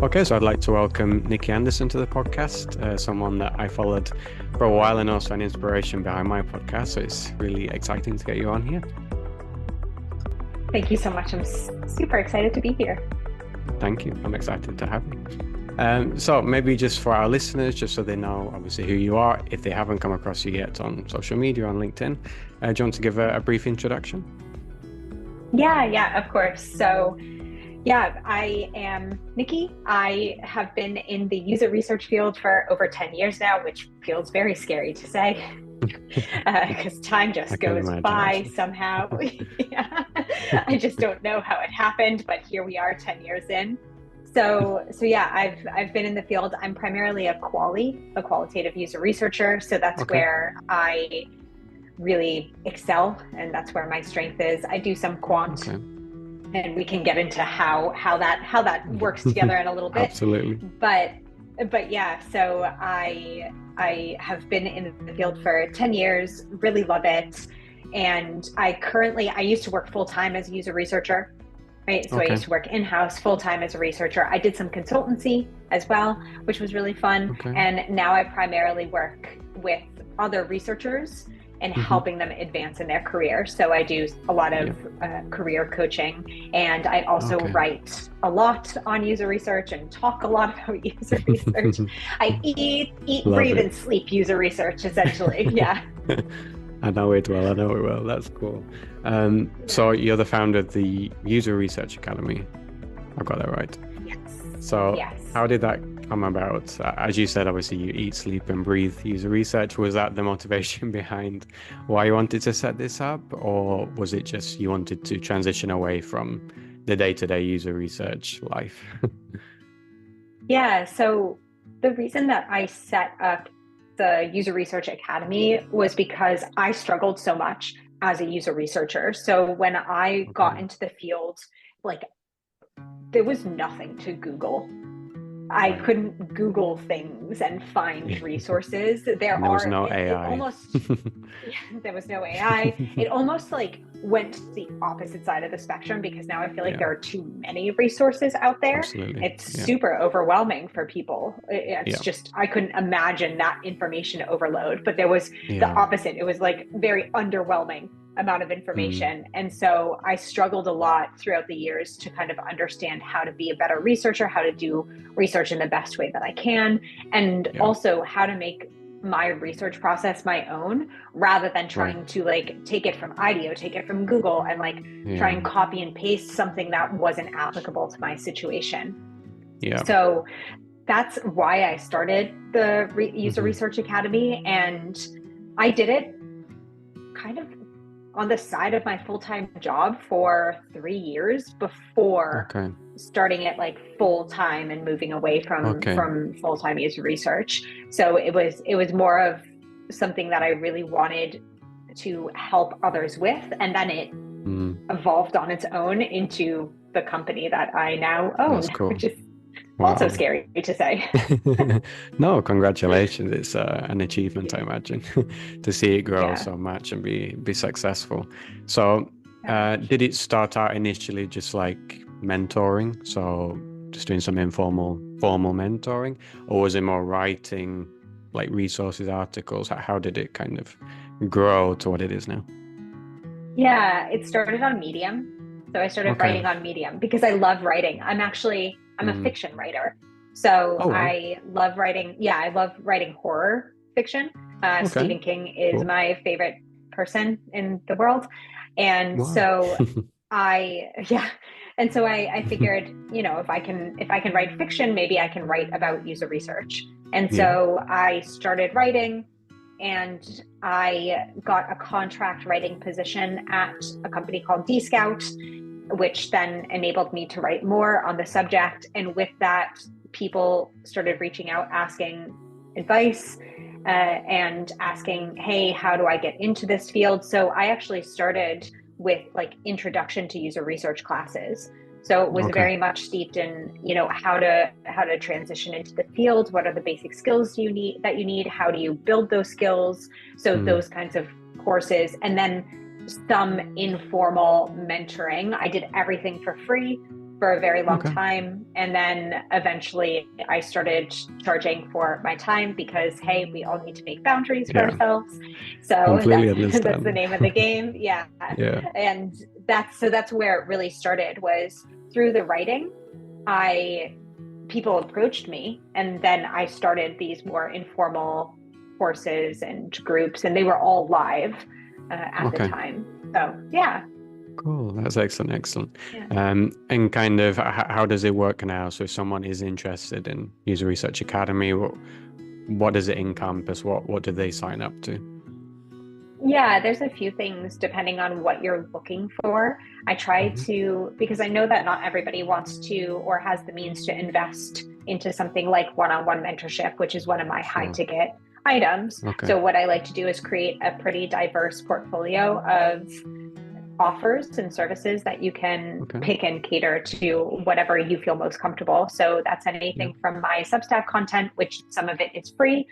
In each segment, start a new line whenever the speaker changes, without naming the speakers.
Okay, so I'd like to welcome Nikki Anderson to the podcast, someone that I followed for a while and also an inspiration behind my podcast. So it's really exciting to get you on here.
Thank you so much. I'm super excited to be here.
Thank you. I'm excited to have you. So maybe just for our listeners, just so they know obviously who you are, if they haven't come across you yet on social media, on LinkedIn, do you want to give a brief introduction?
Yeah, of course. So yeah, I am Nikki. I have been in the user research field for over 10 years now, which feels very scary to say because time
I
just
can
goes
imagine,
by
actually.
somehow. Yeah. I just don't know how it happened, but here we are 10 years in. So yeah, I've been in the field. I'm primarily a qualitative user researcher. So that's
Okay.
where I really excel, and that's where my strength is. I do some quant,
Okay.
and we can get into how that works together in a little bit.
Absolutely.
But yeah, so I have been in the field for 10 years, really love it. And I used to work full time as a user researcher, right? So I
Okay.
used to work in-house full time as a researcher. I did some consultancy as well, which was really fun.
Okay.
And now I primarily work with other researchers and
Hmm.
helping them advance in their career. So I do a lot
Yeah.
of career coaching, and I also
Okay.
write a lot on user research and talk a lot about user research. I eat,
Love
breathe,
it.
and sleep user research, essentially. Yeah.
I know it well. I know it well. That's cool. So you're the founder of the User Research Academy. I've got that right.
Yes.
So
Yes.
how did that come about? As you said, obviously you eat, sleep, and breathe user research. Was that the motivation behind why you wanted to set this up, or was it just you wanted to transition away from the day-to-day user research life?
Yeah. So the reason that I set up the User Research Academy was because I struggled so much as a user researcher. So when I got
Okay.
into the field, like there was nothing to Google. I
Right.
couldn't Google things and find resources.
And there was no
It
AI.
almost, yeah, there was no AI. It almost like went to the opposite side of the spectrum because now I feel like
Yeah,
there are too many resources out there.
absolutely.
It's
Yeah.
super overwhelming for people. It's
Yeah.
just, I couldn't imagine that information overload, but there was the
Yeah.
opposite. It was like very underwhelming amount of
Mm,
information. And so I struggled a lot throughout the years to kind of understand how to be a better researcher, how to do research in the best way that I can, and
yeah.
also how to make my research process my own rather than
Right.
trying to like take it from IDEO, take it from Google, and like try
Yeah.
and copy and paste something that wasn't applicable to my situation.
Yeah.
So that's why I started the User
Hmm.
Research Academy. And I did it kind of on the side of my full-time job for 3 years before
Okay.
starting it like full-time and moving away from
Okay.
full-time user research. So it was more of something that I really wanted to help others with, and then it
Mm,
evolved on its own into the company that I now
that's
own, which
cool.
is also
Wow.
scary to say.
No, congratulations. It's an achievement, I imagine, to see it grow
Yeah.
so much and be successful. So,
Yeah.
did it start out initially just like mentoring? So, just doing some formal mentoring, or was it more writing, like resources, articles? How did it kind of grow to what it is now?
Yeah, it started on Medium. So I started
Okay.
writing on Medium because I love writing. I'm a
Mm.
fiction writer. So
Oh, wow.
I love writing. Yeah, I love writing horror fiction.
Okay.
Stephen King is
Cool.
my favorite person in the world. And
Wow.
so yeah. And so I figured, if I can write fiction, maybe I can write about user research. And
Yeah.
so I started writing, and I got a contract writing position at a company called Scout, which then enabled me to write more on the subject. And with that, people started reaching out asking advice and asking, hey, how do I get into this field? So I actually started with like introduction to user research classes. So it was
Okay.
very much steeped in, how to transition into the field. What are the basic skills you need? How do you build those skills? So
Mm.
those kinds of courses, and then some informal mentoring. I did everything for free for a very long
Okay.
time. And then eventually I started charging for my time because, hey, we all need to make boundaries for
Yeah.
ourselves. So
Completely
that's the
understand.
name of the game. Yeah.
Yeah.
And that's where it really started, was through the writing. People approached me, and then I started these more informal courses and groups, and they were all live at the
Okay.
time. So yeah.
Cool. That's excellent. Excellent.
Yeah.
And kind of how does it work now? So if someone is interested in User Research Academy, what does it encompass? What do they sign up to?
Yeah, there's a few things depending on what you're looking for. I try
Hmm.
to, because I know that not everybody wants to or has the means to invest into something like one-on-one mentorship, which is one of my high
Sure.
ticket items.
Okay.
So what I like to do is create a pretty diverse portfolio of offers and services that you can
Okay.
pick and cater to whatever you feel most comfortable. So that's
Yeah.
anything from my Substack content, which some of it is free,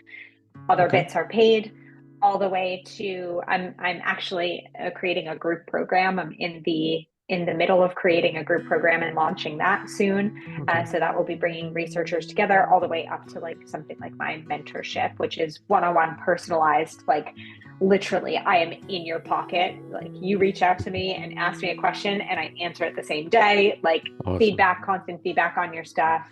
other
Okay.
bits are paid, all the way to I'm actually creating a group program. I'm in the middle of creating a group program and launching that soon.
Okay.
So that will be bringing researchers together, all the way up to like something like my mentorship, which is one-on-one personalized, like literally I am in your pocket. Like you reach out to me and ask me a question and I answer it the same day, like
Awesome.
feedback, constant feedback on your stuff.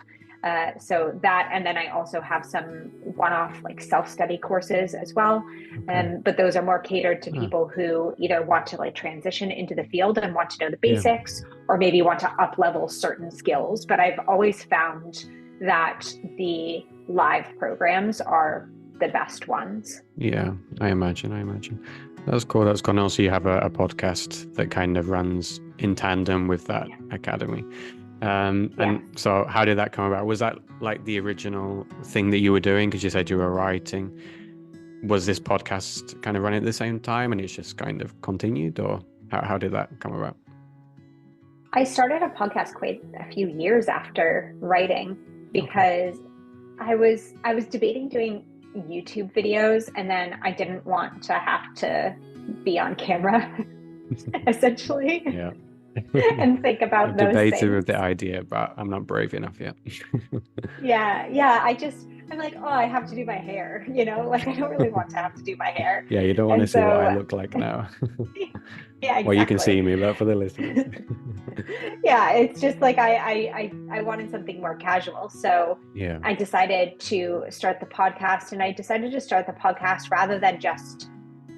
So that, and then I also have some one-off like self-study courses as well.
Okay.
But those are more catered to
Ah,
people who either want to like transition into the field and want to know the
yeah.
basics, or maybe want to up level certain skills. But I've always found that the live programs are the best ones.
Yeah. I imagine. That's cool. That's cool. And also you have a podcast that kind of runs in tandem with that
Yeah.
academy.
Yeah.
And so how did that come about? Was that like the original thing that you were doing? Because you said you were writing. Was this podcast kind of running at the same time and it's just kind of continued, or how did that come about?
I started a podcast quite a few years after writing
Okay.
because I was debating doing YouTube videos, and then I didn't want to have to be on camera essentially
Yeah.
and think
I've
about those
debated
things.
with the idea, but I'm not brave enough yet.
Yeah, I'm like, oh, I have to do my hair, like I don't really want to have to do my hair.
Yeah, you don't want to
And
see what I
so
look like now.
yeah,
Well, you can
exactly.
see me, but for the listeners.
Yeah, it's just like I wanted something more casual. So
Yeah.
I decided to start the podcast, and I decided to start the podcast rather than just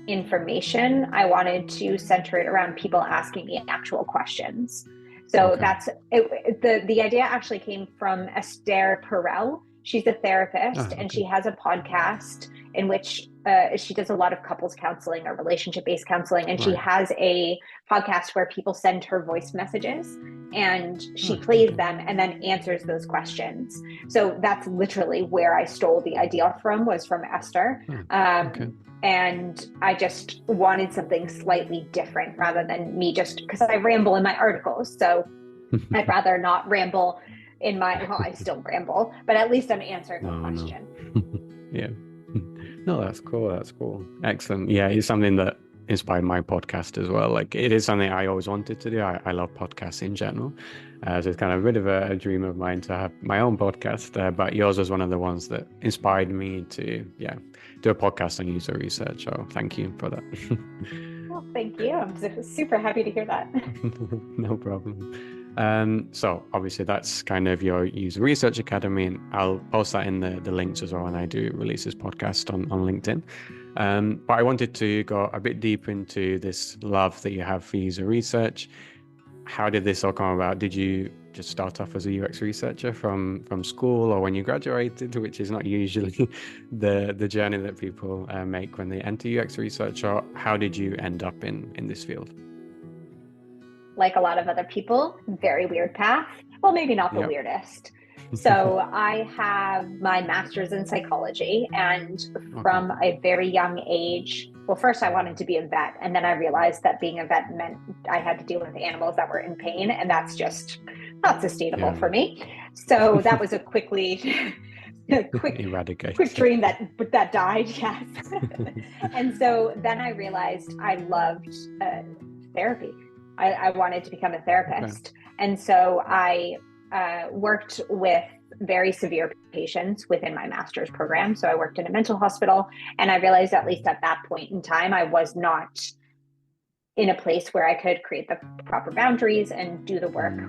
information. I wanted to center it around people asking me actual questions. So
Okay.
that's it. The idea actually came from Esther Perel. She's a therapist, and
Okay.
she has a podcast in which she does a lot of couples counseling or relationship-based counseling. And she
Right.
has a podcast where people send her voice messages and she plays
Okay.
them and then answers those questions. So that's literally where I stole the idea from, was from Esther.
Okay.
And I just wanted something slightly different rather than me, just because I ramble in my articles. So I'd rather not ramble in well, I still ramble, but at least I'm answering a question.
Yeah. No, that's cool. That's cool. Excellent. Yeah, it's something that inspired my podcast as well. Like it is something I always wanted to do. I love podcasts in general. So it's kind of a bit of a dream of mine to have my own podcast. But yours was one of the ones that inspired me to, do a podcast on user research. So thank you for that.
Well, thank you. I'm super happy to hear that.
No problem. So obviously that's kind of your User Research Academy, and I'll post that in the links as well when I do release this podcast on LinkedIn. But I wanted to go a bit deeper into this love that you have for user research. How did this all come about? Did you just start off as a UX researcher from school, or when you graduated, which is not usually the journey that people make when they enter UX research, or how did you end up in this field?
Like a lot of other people, very weird path. Well, maybe not the
Yep.
weirdest. So I have my master's in psychology, and from a very young age, well, first I wanted to be a vet, and then I realized that being a vet meant I had to deal with animals that were in pain, and that's just not sustainable for me. So that was a quick dream that died. Yes. And so then I realized I loved therapy. I wanted to become a therapist. And so I worked with very severe patients within my master's program. So I worked in a mental hospital, and I realized, at least at that point in time, I was not in a place where I could create the proper boundaries and do the work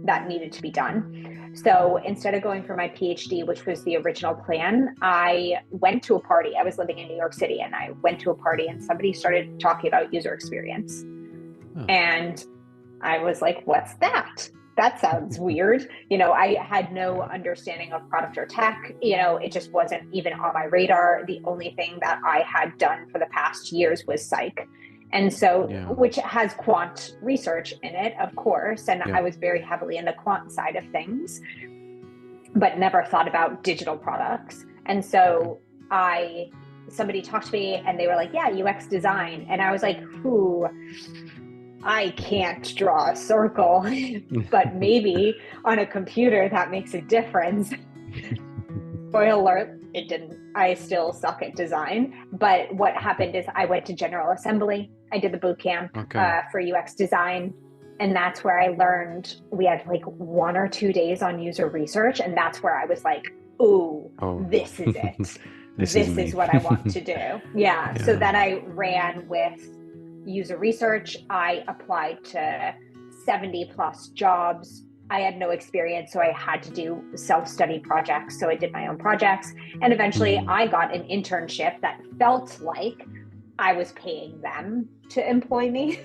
that needed to be done. So instead of going for my PhD, which was the original plan, I went to a party. I was living in New York City, and I went to a party, and somebody started talking about user experience. And I was like, what's that? That sounds weird. I had no understanding of product or tech. It just wasn't even on my radar. The only thing that I had done for the past years was psych. And so, which has quant research in it, of course. And I was very heavily in the quant side of things, but never thought about digital products. And so somebody talked to me and they were like, yeah, UX design. And I was like, I can't draw a circle, but maybe on a computer that makes a difference. Spoiler alert, it didn't. I still suck at design. But what happened is I went to General Assembly. I did the boot camp for UX design. And that's where I learned. We had like 1 or 2 days on user research. And that's where I was like, this is it. This is what I want to do. Yeah. So then I ran with user research. I applied to 70 plus jobs. I had no experience, so I had to do self-study projects. So I did my own projects, and eventually I got an internship that felt like I was paying them to employ me.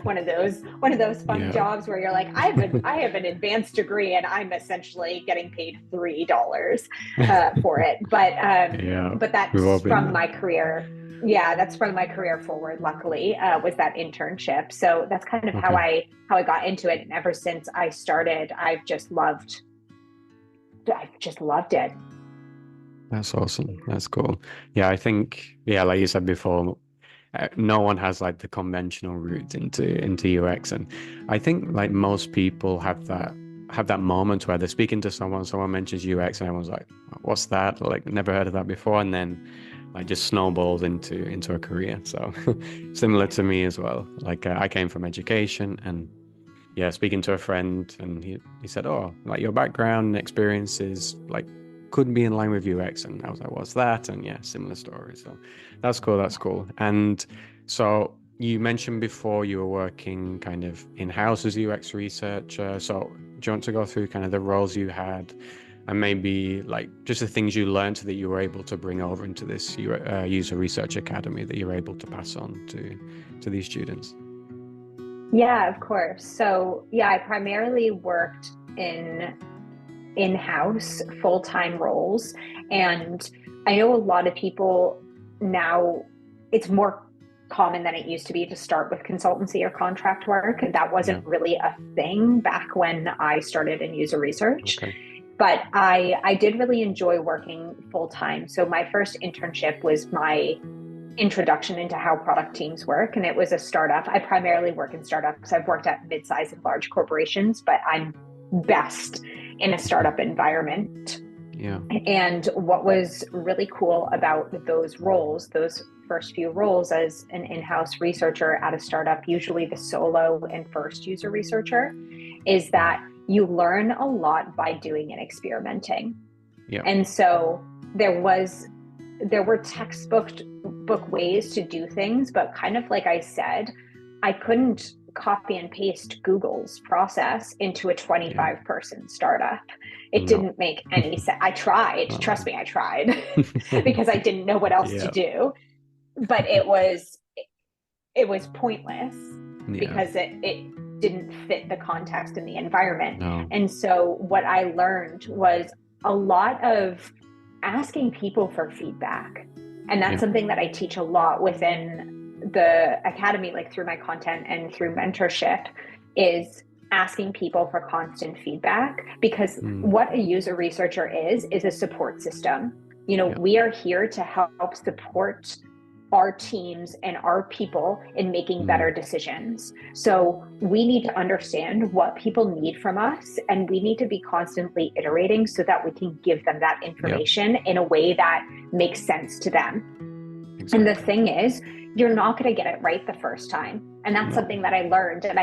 one of those fun jobs where you're like, I have an advanced degree and I'm essentially getting paid $3 for it. But that's from my career. Yeah, that's from my career forward, luckily, was that internship. So that's kind of how I got into it. And ever since I started, I've just loved it.
That's awesome. That's cool. Yeah, I think, like you said before, no one has like the conventional route into UX. And I think like most people have that moment where they're speaking to someone mentions UX and everyone's like, what's that? Like, never heard of that before. And then like just snowballed into a career. So similar to me as well. Like I came from education, and speaking to a friend, and he said, oh, like your background and experiences like could be in line with UX. And I was like, what's that? And similar story. So that's cool. And so you mentioned before you were working kind of in-house as UX researcher. So do you want to go through kind of the roles you had, and maybe like just the things you learned that you were able to bring over into this user research academy that you're able to pass on to these students?
Yeah, of course. So I primarily worked in-house full-time roles. And I know a lot of people now, it's more common than it used to be to start with consultancy or contract work. And that wasn't really a thing back when I started in user research. But I did really enjoy working full-time. So my first internship was my introduction into how product teams work. And it was a startup. I primarily work in startups. I've worked at mid-sized and large corporations, but I'm best in a startup environment. And what was really cool about those roles, those first few roles as an in-house researcher at a startup, usually the solo and first user researcher, is that you learn a lot by doing and experimenting. And so there were textbook ways to do things, but kind of like I said, I couldn't copy and paste Google's process into a 25 person startup. It didn't make any sense. I tried, trust me, I tried because I didn't know what else to do, but it was pointless because it didn't fit the context and the environment. And so what I learned was a lot of asking people for feedback. And that's something that I teach a lot within the academy, like through my content and through mentorship, is asking people for constant feedback, because what a user researcher is a support system. We are here to help support our teams and our people in making better decisions. So we need to understand what people need from us, and we need to be constantly iterating so that we can give them that information in a way that makes sense to them. And the thing is, you're not going to get it right the first time. And that's something that I learned. And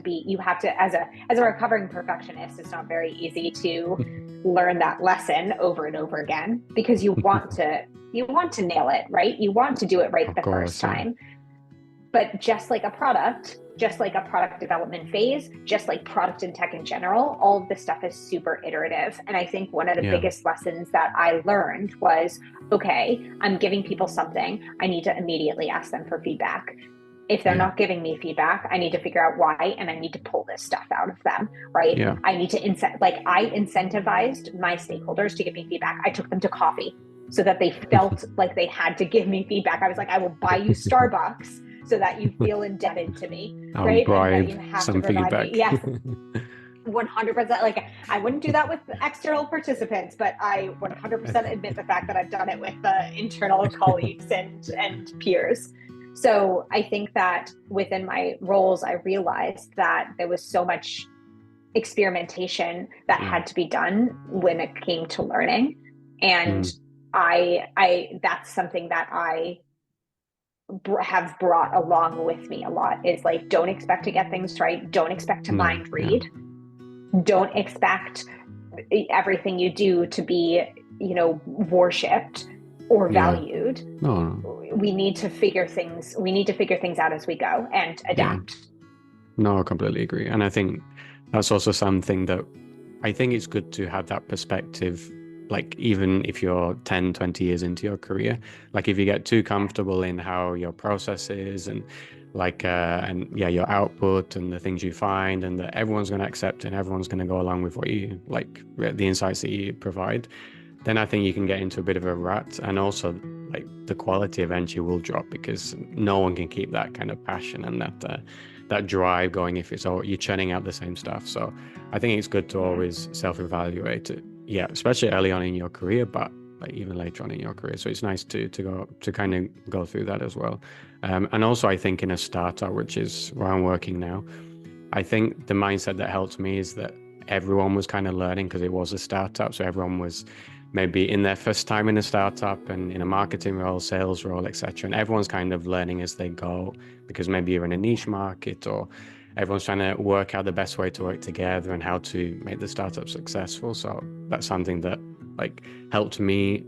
you have to, as a recovering perfectionist, it's not very easy to learn that lesson over and over again, because you want to nail it, right? You want to do it right the first time. But just like a product development phase, just like product and tech in general, all of this stuff is super iterative. And I think one of the biggest lessons that I learned was, okay, I'm giving people something. I need to immediately ask them for feedback. If they're not giving me feedback, I need to figure out why, and I need to pull this stuff out of them, right? I need to I incentivized my stakeholders to give me feedback. I took them to coffee so that they felt like they had to give me feedback. I was like, I will buy you Starbucks so that you feel indebted to me, right?
Bribe
and that you have
some
to provide
feedback.
me. Yes, 100%. Like, I wouldn't do that with external participants, but I 100% admit the fact that I've done it with internal colleagues and peers. So I think that within my roles, I realized that there was so much experimentation that had to be done when it came to learning. And I that's something that I have brought along with me a lot, is like, don't expect to get things right. Don't expect to mind read. Don't expect everything you do to be, worshipped or valued. We need to figure things out as we go and adapt.
No, I completely agree. And I think that's also something that I think it's good to have that perspective. Like, even if you're 10, 20 years into your career, like if you get too comfortable in how your process is and your output and the things you find, and that everyone's going to accept and everyone's going to go along with what you like, the insights that you provide, then I think you can get into a bit of a rut. And also, like, the quality eventually will drop, because no one can keep that kind of passion and that drive going if it's all you're churning out the same stuff. So I think it's good to always self-evaluate it. Yeah, especially early on in your career, but like even later on in your career. So it's nice to kind of go through that as well. And also, I think in a startup, which is where I'm working now, I think the mindset that helped me is that everyone was kind of learning, because it was a startup. So everyone was maybe in their first time in a startup and in a marketing role, sales role, etc. And everyone's kind of learning as they go, because maybe you're in a niche market, or everyone's trying to work out the best way to work together and how to make the startup successful. So that's something that like helped me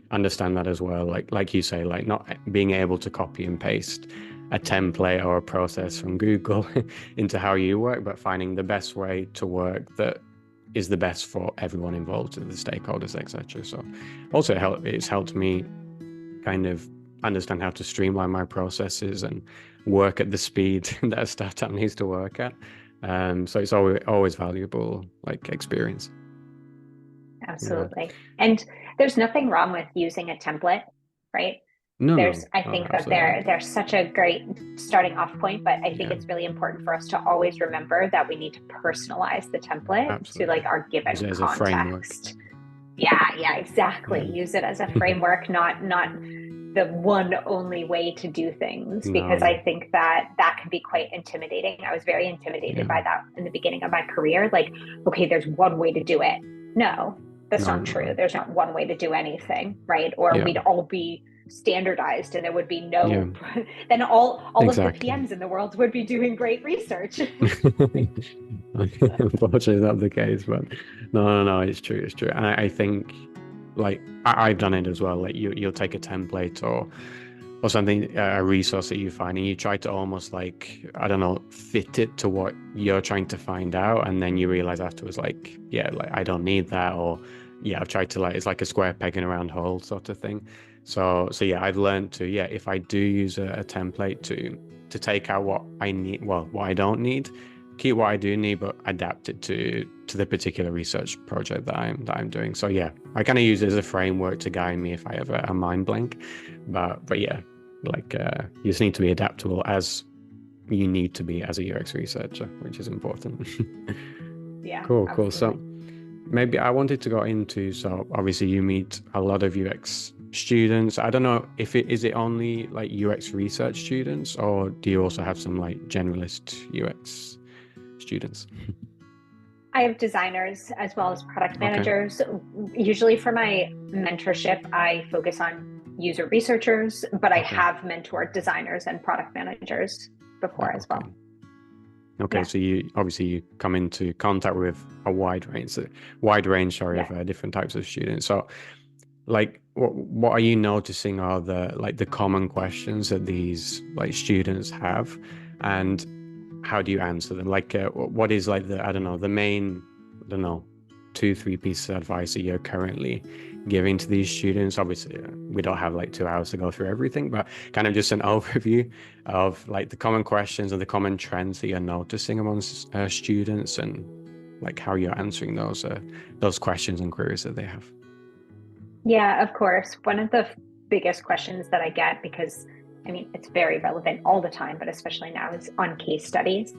understand that as well. Like you say, like not being able to copy and paste a template or a process from Google into how you work, but finding the best way to work that is the best for everyone involved, the stakeholders, etc. So also it's helped me kind of understand how to streamline my processes and work at the speed that a startup needs to work at. So it's always valuable, like, experience.
Absolutely. And there's nothing wrong with using a template, right? I think that they're such a great starting off point, but I think it's really important for us to always remember that we need to personalize the template to like our given
as
context.
A framework.
Yeah, exactly. Use it as a framework, not the one only way to do things, because I think that can be quite intimidating. I was very intimidated by that in the beginning of my career. Like, okay, there's one way to do it. No, that's not true. There's not one way to do anything, right? Or we'd all be standardized and there would be no then all of the PMs in the world would be doing great research.
Unfortunately, that's the case, but no, it's true. And I think, like, I've done it as well. Like, you'll take a template or something, a resource that you find, and you try to almost, like, I don't know, fit it to what you're trying to find out, and then you realize afterwards, like, I don't need that, or I've tried to, like, it's like a square peg in a round hole sort of thing. So I've learned to if I do use a template to take out what I need, what I don't need, keep what I do need, but adapt it to the particular research project that I'm doing. So I kind of use it as a framework to guide me if I have a mind blank. But like you just need to be adaptable as you need to be as a UX researcher, which is important. Cool.
Absolutely.
So maybe I wanted to go into, so obviously you meet a lot of UX students. I don't know if is it only like UX research students, or do you also have some like generalist UX students?
I have designers as well as product managers. Usually for my mentorship, I focus on user researchers, but I
Okay.
have mentored designers and product managers before
Yeah.
as
Okay.
well.
Okay.
Yeah.
So you come into contact with a wide range, sorry,
Yeah.
of different types of students. So, like, what are you noticing are the common questions that these like students have, and how do you answer them? Like, what is like the, I don't know, the main, I don't know, 2, 3 pieces of advice that you're currently giving to these students? Obviously, we don't have like 2 hours to go through everything, but kind of just an overview of like the common questions and the common trends that you're noticing amongst students, and like how you're answering those questions and queries that they have.
Yeah, of course. One of the biggest questions that I get, because I mean, it's very relevant all the time, but especially now, is on case studies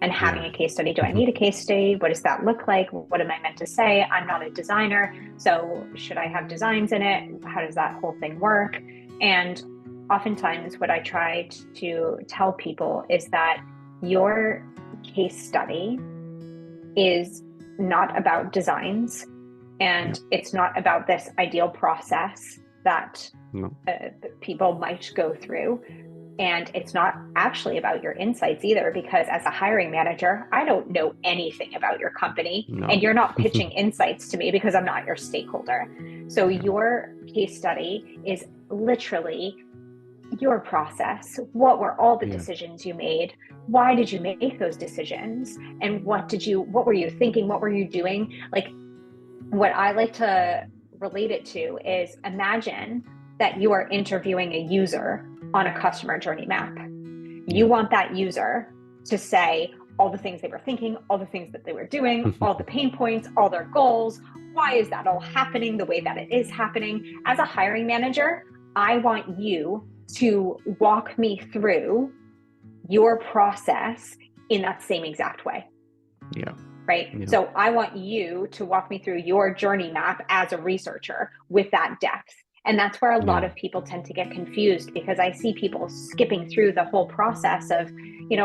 and
Yeah.
having a case study. Do I need a case study? What does that look like? What am I meant to say? I'm not a designer. So, should I have designs in it? How does that whole thing work? And oftentimes, what I try to tell people is that your case study is not about designs,
Yeah.
and it's not about this ideal process that
No.
people might go through. And it's not actually about your insights either, because as a hiring manager, I don't know anything about your company, and
No.
you're not pitching insights to me because I'm not your stakeholder. So
Yeah.
your case study is literally your process. What were all the
Yeah.
decisions you made? Why did you make those decisions? And what were you thinking? What were you doing? Like, what I like to relate it to is, imagine that you are interviewing a user on a customer journey map. You
Yeah.
want that user to say all the things they were thinking, all the things that they were doing, all the pain points, all their goals. Why is that all happening the way that it is happening? As a hiring manager, I want you to walk me through your process in that same exact way.
Yeah.
Right?
Yeah.
So I want you to walk me through your journey map as a researcher with that depth. And that's where a lot of people tend to get confused, because I see people skipping through the whole process of,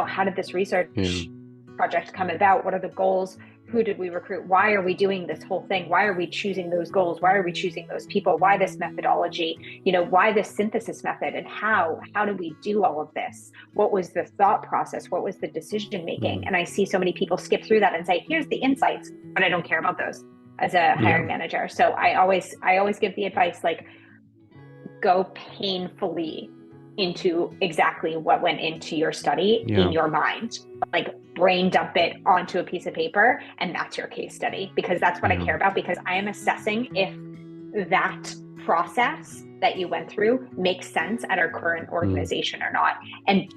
how did this research
Yeah.
project come about? What are the goals? Who did we recruit? Why are we doing this whole thing? Why are we choosing those goals? Why are we choosing those people? Why this methodology? Why this synthesis method? And how did we do all of this? What was the thought process? What was the decision making? And I see so many people skip through that and say, here's the insights, but I don't care about those as a hiring manager. So I always give the advice, like, go painfully into exactly what went into your study in your mind. Like, brain dump it onto a piece of paper, and that's your case study, because that's what I care about, because I am assessing if that process that you went through makes sense at our current organization or not. And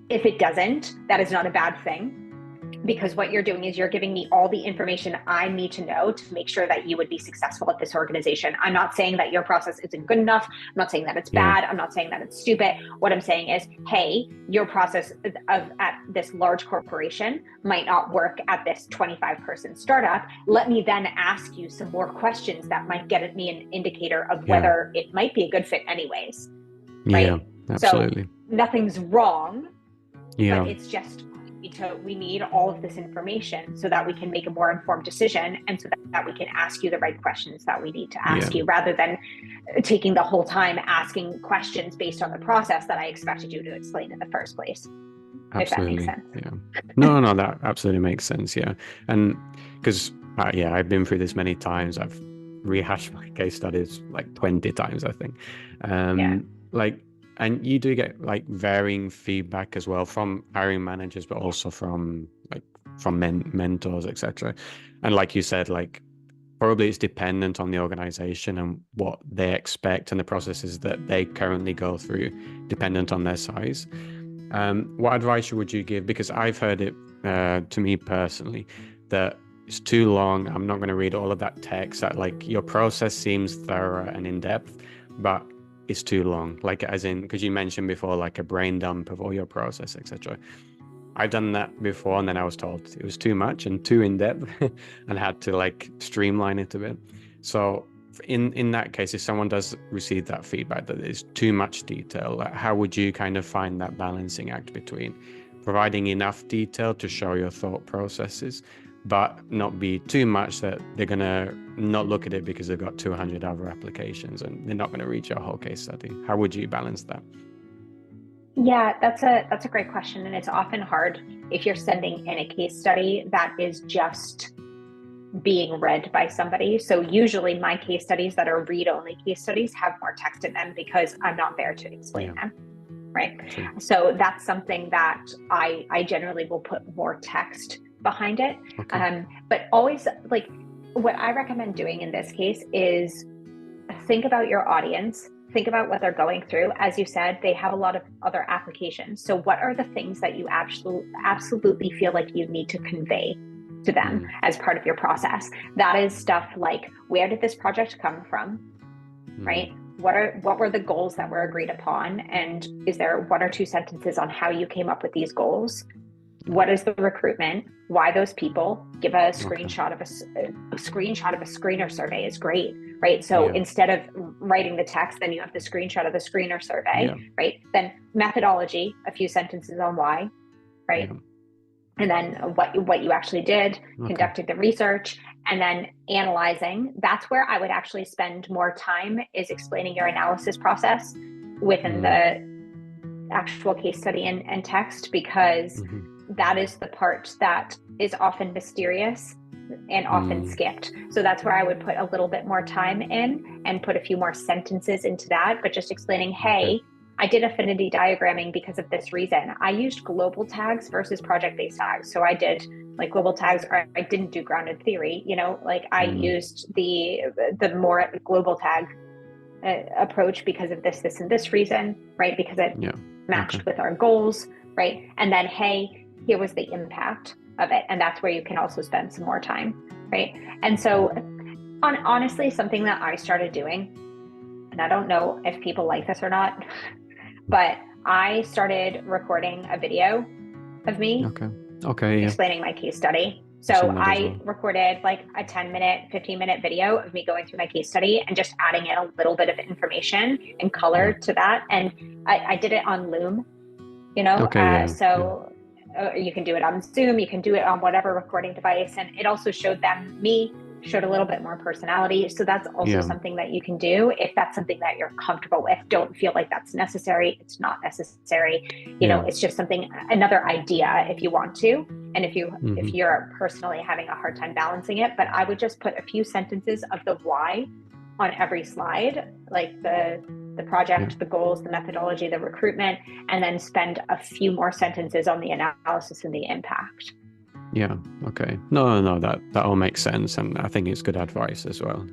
if it doesn't, that is not a bad thing, because what you're doing is you're giving me all the information I need to know to make sure that you would be successful at this organization. I'm not saying that your process isn't good enough. I'm not saying that it's bad. I'm not saying that it's stupid. What I'm saying is, hey, your process at this large corporation might not work at this 25-person startup. Let me then ask you some more questions that might get me an indicator of whether it might be a good fit anyways. Right?
Yeah, absolutely.
So nothing's wrong,
Yeah.
but it's just, we need all of this information so that we can make a more informed decision, and so that we can ask you the right questions that we need to ask you, rather than taking the whole time asking questions based on the process that I expected you to explain in the first place.
Absolutely.
If that makes sense.
Yeah. No, that absolutely makes sense. Yeah. And because, I've been through this many times. I've rehashed my case studies like 20 times, I think. And you do get like varying feedback as well from hiring managers, but also from mentors, etc. And like you said, like, probably it's dependent on the organization and what they expect and the processes that they currently go through, dependent on their size. What advice would you give? Because I've heard it to me personally that it's too long. I'm not going to read all of that text. That, like, your process seems thorough and in depth, but it's too long. Like, as in, because you mentioned before, like a brain dump of all your process, etc. I've done that before, and then I was told it was too much and too in depth, and had to like streamline it a bit. So in that case, if someone does receive that feedback that there's too much detail, how would you kind of find that balancing act between providing enough detail to show your thought processes, but not be too much that they're going to not look at it because they've got 200 other applications and they're not going to read your whole case study? How would you balance that?
Yeah, that's a great question, and it's often hard if you're sending in a case study that is just being read by somebody. So usually my case studies that are read-only case studies have more text in them because I'm not there to explain them, right?
True.
So that's something that I generally will put more text behind it.
Okay.
But always, like, what I recommend doing in this case is think about your audience, think about what they're going through. As you said, they have a lot of other applications. So what are the things that you absolutely feel like you need to convey to them as part of your process? That is stuff like, where did this project come from, right? What were the goals that were agreed upon? And is there 1 or 2 sentences on how you came up with these goals? What is the recruitment? Why those people? Give a screenshot of a screenshot of a screener survey is great, right? So instead of writing the text, then you have the screenshot of the screener survey, right? Then methodology, a few sentences on why, right? And then what you actually did, conducted the research, and then analyzing. That's where I would actually spend more time, is explaining your analysis process within the actual case study and text, because that is the part that is often mysterious and often skipped. So that's where I would put a little bit more time in and put a few more sentences into that, but just explaining, hey, I did affinity diagramming because of this reason. I used global tags versus project-based tags. So I did like global tags, or I didn't do grounded theory, like I used the more global tag approach because of this, and this reason, right? Because it matched with our goals, right? And then, hey, here was the impact of it. And that's where you can also spend some more time, right? And so honestly, something that I started doing, and I don't know if people like this or not, but I started recording a video of me explaining my case study. So I recorded like a 10-minute, 15-minute video of me going through my case study and just adding in a little bit of information and color to that. And I did it on Loom, you can do it on Zoom, you can do it on whatever recording device. And it also showed a little bit more personality. So that's also something that you can do if that's something that you're comfortable with. Don't feel like that's necessary. It's not necessary. It's just another idea if you want to. And if you're personally having a hard time balancing it, but I would just put a few sentences of the why on every slide, like the project, the goals, the methodology, the recruitment, and then spend a few more sentences on the analysis and the impact.
Yeah. Okay. No, that all makes sense. And I think it's good advice as well.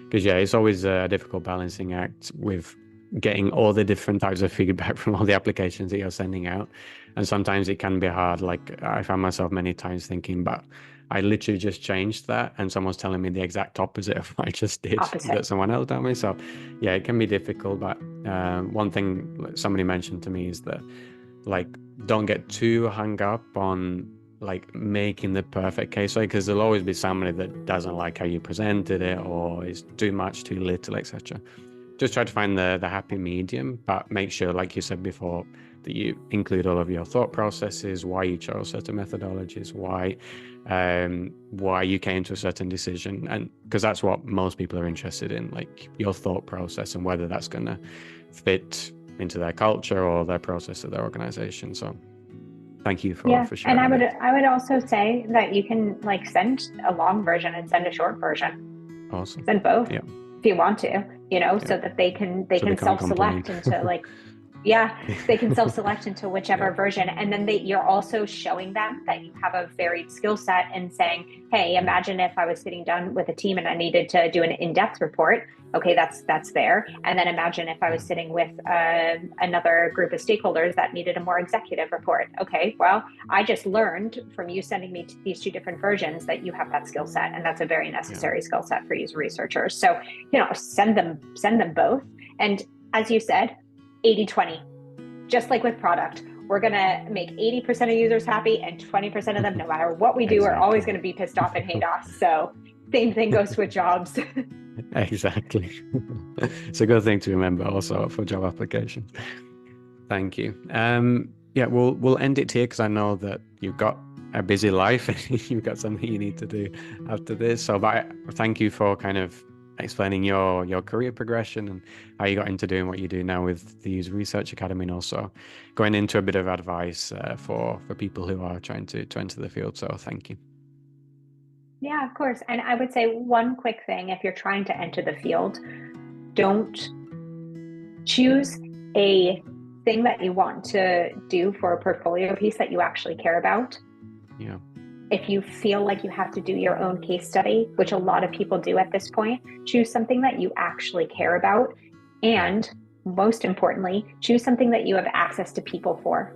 Because it's always a difficult balancing act with getting all the different types of feedback from all the applications that you're sending out. And sometimes it can be hard. Like I found myself many times thinking, but I literally just changed that and someone's telling me the exact opposite of what I just did that someone else told me. So it can be difficult. But one thing somebody mentioned to me is that, like, don't get too hung up on like making the perfect case study, because there'll always be somebody that doesn't like how you presented it or is too much, too little, etc. Just try to find the happy medium, but make sure, like you said before, that you include all of your thought processes, why you chose certain methodologies, why you came to a certain decision, and because that's what most people are interested in, like your thought process and whether that's going to fit into their culture or their process of their organization. So thank you for sharing.
And I would also say that you can like send a long version and send a short version.
Awesome.
Send both if you want to, so that they can self-select into like they can self-select into whichever version. And then you're also showing them that you have a varied skill set and saying, hey, imagine if I was sitting down with a team and I needed to do an in-depth report. Okay, that's there. And then imagine if I was sitting with another group of stakeholders that needed a more executive report. Okay, well, I just learned from you sending me these 2 different versions that you have that skill set, and that's a very necessary skill set for user researchers. So, send them both. And as you said, 80-20, just like with product, we're going to make 80% of users happy and 20% of them, no matter what we do, are always going to be pissed off and hate us. So same thing goes with jobs.
Exactly. It's a good thing to remember also for job applications. Thank you. We'll end it here because I know that you've got a busy life and you've got something you need to do after this. So, but thank you for kind of explaining your career progression and how you got into doing what you do now with the User Research Academy, and also going into a bit of advice for people who are trying to enter the field. So thank you.
Yeah, of course. And I would say one quick thing, if you're trying to enter the field, don't choose a thing that you want to do for a portfolio piece that you actually care about.
Yeah.
If you feel like you have to do your own case study, which a lot of people do at this point, choose something that you actually care about. And most importantly, choose something that you have access to people for,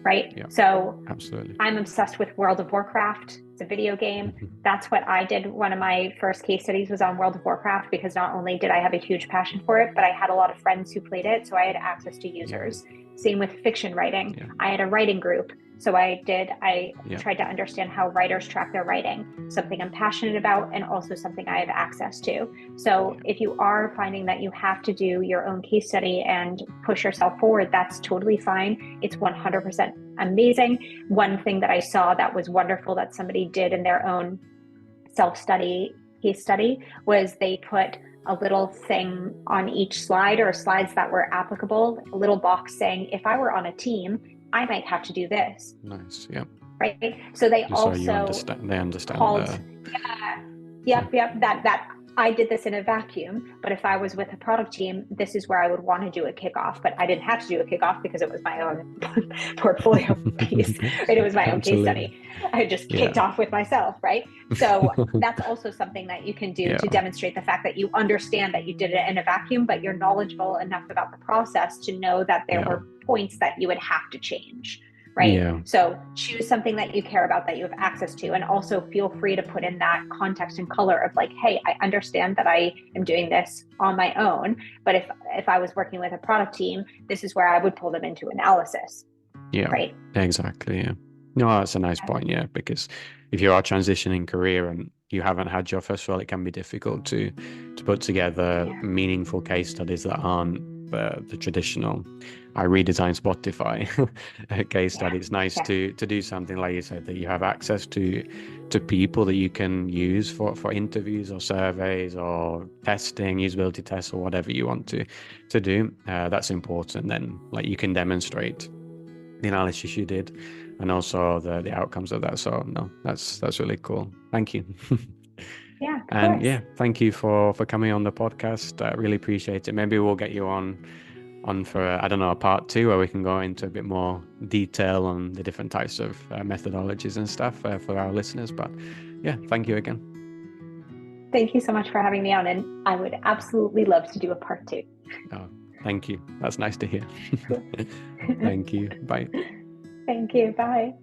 right?
Yeah,
so
absolutely.
I'm obsessed with World of Warcraft. It's a video game. That's what I did. One of my first case studies was on World of Warcraft, because not only did I have a huge passion for it, but I had a lot of friends who played it. So I had access to users. Same with fiction writing. I had a writing group. So I tried to understand how writers track their writing, something I'm passionate about and also something I have access to. So if you are finding that you have to do your own case study and push yourself forward, that's totally fine. It's 100% amazing. One thing that I saw that was wonderful that somebody did in their own self-study case study was they put a little thing on each slide, or slides that were applicable, a little box saying, if I were on a team, I might have to do this.
Nice. Yeah.
Right. So they
so
also
they understand
called, that I did this in a vacuum, but if I was with a product team, this is where I would want to do a kickoff, but I didn't have to do a kickoff because it was my own portfolio piece, right? It was my own case study. I just kicked off with myself, right? So that's also something that you can do to demonstrate the fact that you understand that you did it in a vacuum, but you're knowledgeable enough about the process to know that there were points that you would have to change. Right. So choose something that you care about, that you have access to, and also feel free to put in that context and color of like, hey, I understand that I am doing this on my own, but if I was working with a product team, this is where I would pull them into analysis.
Yeah.
Right.
Exactly. Yeah. No, that's a nice point. Yeah, because if you are transitioning career and you haven't had your first role, it can be difficult to put together meaningful case studies that aren't the traditional I redesign Spotify case study. It's nice to do something like you said, that you have access to people that you can use for interviews or surveys or testing, usability tests, or whatever you want to do. That's important. Then like you can demonstrate the analysis you did and also the outcomes of that. So no, that's really cool. Thank you.
Yeah,
and thank you for coming on the podcast. I really appreciate it. Maybe we'll get you on for I don't know, a part 2 where we can go into a bit more detail on the different types of methodologies and stuff for our listeners. But yeah, thank you again.
Thank you so much for having me on, and I would absolutely love to do a part 2.
Oh, thank you. That's nice to hear. Thank you. Bye.
Thank you. Bye.